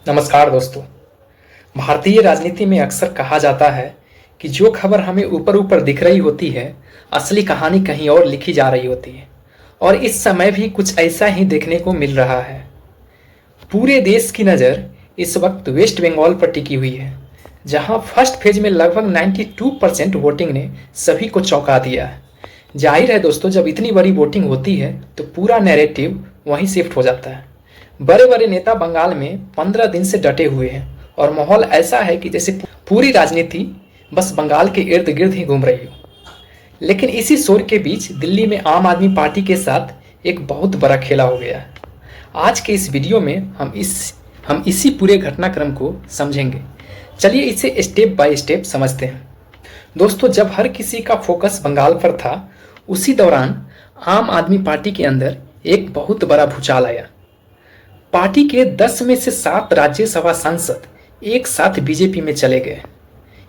नमस्कार दोस्तों। भारतीय राजनीति में अक्सर कहा जाता है कि जो खबर हमें ऊपर ऊपर दिख रही होती है, असली कहानी कहीं और लिखी जा रही होती है। और इस समय भी कुछ ऐसा ही देखने को मिल रहा है। पूरे देश की नज़र इस वक्त वेस्ट बंगाल पर टिकी हुई है, जहां फर्स्ट फेज में लगभग 92% वोटिंग ने सभी को चौंका दिया है। जाहिर है दोस्तों, जब इतनी बड़ी वोटिंग होती है तो पूरा नैरेटिव वहीं शिफ्ट हो जाता है। बड़े बड़े नेता बंगाल में 15 दिन से डटे हुए हैं और माहौल ऐसा है कि जैसे पूरी राजनीति बस बंगाल के इर्द गिर्द ही घूम रही हो। लेकिन इसी शोर के बीच दिल्ली में आम आदमी पार्टी के साथ एक बहुत बड़ा खेला हो गया है। आज के इस वीडियो में हम इसी पूरे घटनाक्रम को समझेंगे। चलिए इसे स्टेप बाय स्टेप समझते हैं। दोस्तों, जब हर किसी का फोकस बंगाल पर था, उसी दौरान आम आदमी पार्टी के अंदर एक बहुत बड़ा भूचाल आया। पार्टी के 10 में से 7 राज्यसभा सांसद एक साथ बीजेपी में चले गए।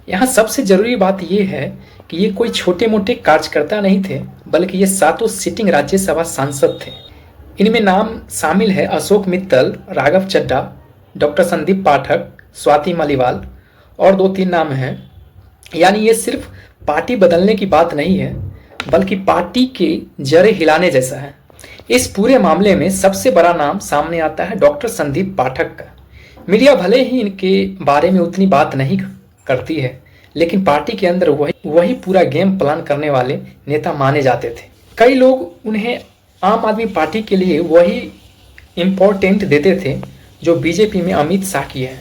यहाँ सबसे जरूरी बात यह है कि ये कोई छोटे मोटे कार्यकर्ता नहीं थे, बल्कि ये सातों सिटिंग राज्यसभा सांसद थे। इनमें नाम शामिल है अशोक मित्तल, राघव चड्ढा, डॉक्टर संदीप पाठक, स्वाति मलिवाल और 2-3 नाम हैं। यानी ये सिर्फ पार्टी बदलने की बात नहीं है, बल्कि पार्टी के जड़ें हिलाने जैसा है। इस पूरे मामले में सबसे बड़ा नाम सामने आता है डॉक्टर संदीप पाठक का। मीडिया भले ही इनके बारे में उतनी बात नहीं करती है, लेकिन पार्टी के अंदर वही पूरा गेम प्लान करने वाले नेता माने जाते थे। कई लोग उन्हें आम आदमी पार्टी के लिए वही इम्पोर्टेंट देते थे जो बीजेपी में अमित शाह की है।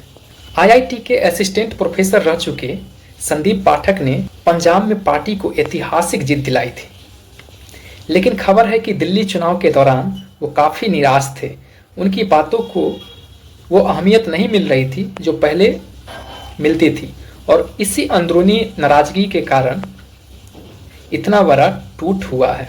आईआईटी के असिस्टेंट प्रोफेसर रह चुके संदीप पाठक ने पंजाब में पार्टी को ऐतिहासिक जीत दिलाई थी। लेकिन खबर है कि दिल्ली चुनाव के दौरान वो काफ़ी निराश थे। उनकी बातों को वो अहमियत नहीं मिल रही थी जो पहले मिलती थी, और इसी अंदरूनी नाराजगी के कारण इतना बड़ा टूट हुआ है।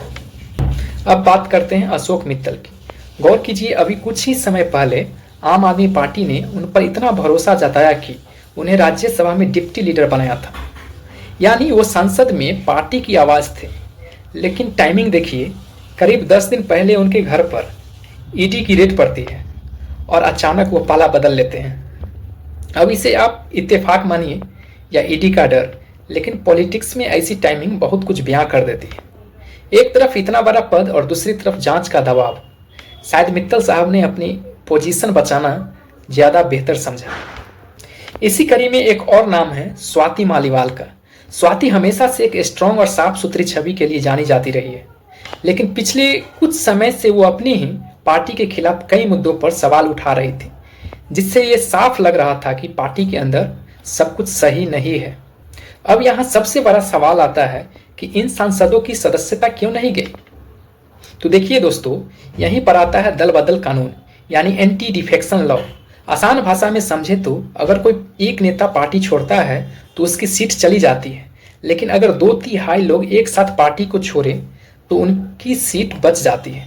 अब बात करते हैं अशोक मित्तल की। गौर कीजिए, अभी कुछ ही समय पहले आम आदमी पार्टी ने उन पर इतना भरोसा जताया कि उन्हें राज्यसभा में डिप्टी लीडर बनाया था। यानी वो संसद में पार्टी की आवाज़ थे। लेकिन टाइमिंग देखिए, करीब 10 दिन पहले उनके घर पर ईडी की रेड पड़ती है और अचानक वो पाला बदल लेते हैं। अब इसे आप इत्तेफाक मानिए या ईडी का डर, लेकिन पॉलिटिक्स में ऐसी टाइमिंग बहुत कुछ बयां कर देती है। एक तरफ इतना बड़ा पद और दूसरी तरफ जांच का दबाव। शायद मित्तल साहब ने अपनी पोजीशन बचाना ज़्यादा बेहतर समझा। इसी कड़ी में एक और नाम है स्वाति मालीवाल का। स्वाति हमेशा से एक स्ट्रॉन्ग और साफ सुथरी छवि के लिए जानी जाती रही है, लेकिन पिछले कुछ समय से वो अपनी ही पार्टी के खिलाफ कई मुद्दों पर सवाल उठा रही थी, जिससे ये साफ लग रहा था कि पार्टी के अंदर सब कुछ सही नहीं है। अब यहाँ सबसे बड़ा सवाल आता है कि इन सांसदों की सदस्यता क्यों नहीं गई। तो देखिए दोस्तों, यहीं पर आता है दल बदल कानून, यानी एंटी डिफेक्शन लॉ। आसान भाषा में समझे तो अगर कोई एक नेता पार्टी छोड़ता है तो उसकी सीट चली जाती है, लेकिन अगर 2/3 लोग एक साथ पार्टी को छोड़े तो उनकी सीट बच जाती है।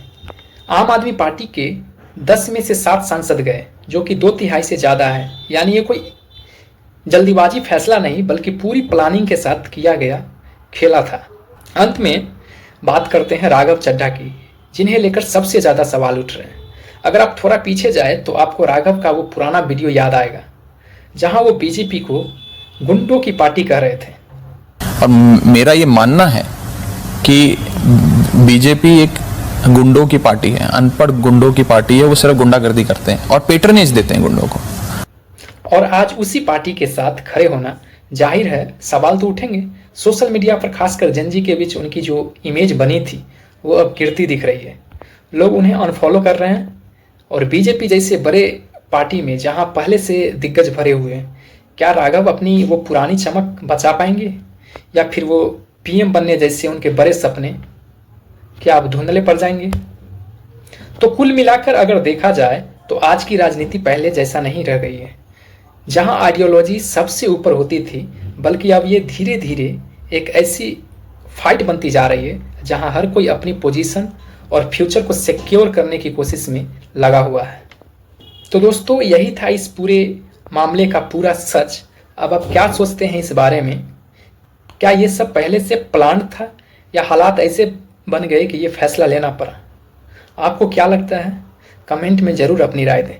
आम आदमी पार्टी के 10 में से 7 सांसद गए, जो कि 2/3 से ज़्यादा है। यानी ये कोई जल्दीबाजी फैसला नहीं, बल्कि पूरी प्लानिंग के साथ किया गया खेला था। अंत में बात करते हैं राघव चड्ढा की, जिन्हें लेकर सबसे ज़्यादा सवाल उठ रहे हैं। अगर आप थोड़ा पीछे जाए तो आपको राघव का वो पुराना वीडियो याद आएगा, जहां वो बीजेपी को गुंडों की पार्टी कह रहे थे। और मेरा ये मानना है कि बीजेपी एक गुंडों की पार्टी है, अनपढ़ गुंडों की पार्टी है। वो सिर्फ गुंडागर्दी करते हैं और पेट्रोनेज देते हैं गुंडों को। और आज उसी पार्टी के साथ खड़े होना, जाहिर है सवाल तो उठेंगे। सोशल मीडिया पर खासकर जनजी के बीच उनकी जो इमेज बनी थी वो अब गिरती दिख रही है। लोग उन्हें अनफॉलो कर रहे हैं, और बीजेपी जैसे बड़े पार्टी में जहां पहले से दिग्गज भरे हुए हैं, क्या राघव अपनी वो पुरानी चमक बचा पाएंगे, या फिर वो पीएम बनने जैसे उनके बड़े सपने क्या अब धुंधले पड़ जाएंगे। तो कुल मिलाकर अगर देखा जाए तो आज की राजनीति पहले जैसा नहीं रह गई है, जहां आइडियोलॉजी सबसे ऊपर होती थी, बल्कि अब ये धीरे धीरे एक ऐसी फाइट बनती जा रही है जहां हर कोई अपनी पोजीशन और फ्यूचर को सिक्योर करने की कोशिश में लगा हुआ है। तो दोस्तों, यही था इस पूरे मामले का पूरा सच। अब आप क्या सोचते हैं इस बारे में? क्या ये सब पहले से प्लान था, या हालात ऐसे बन गए कि ये फैसला लेना पड़ा? आपको क्या लगता है? कमेंट में ज़रूर अपनी राय दें।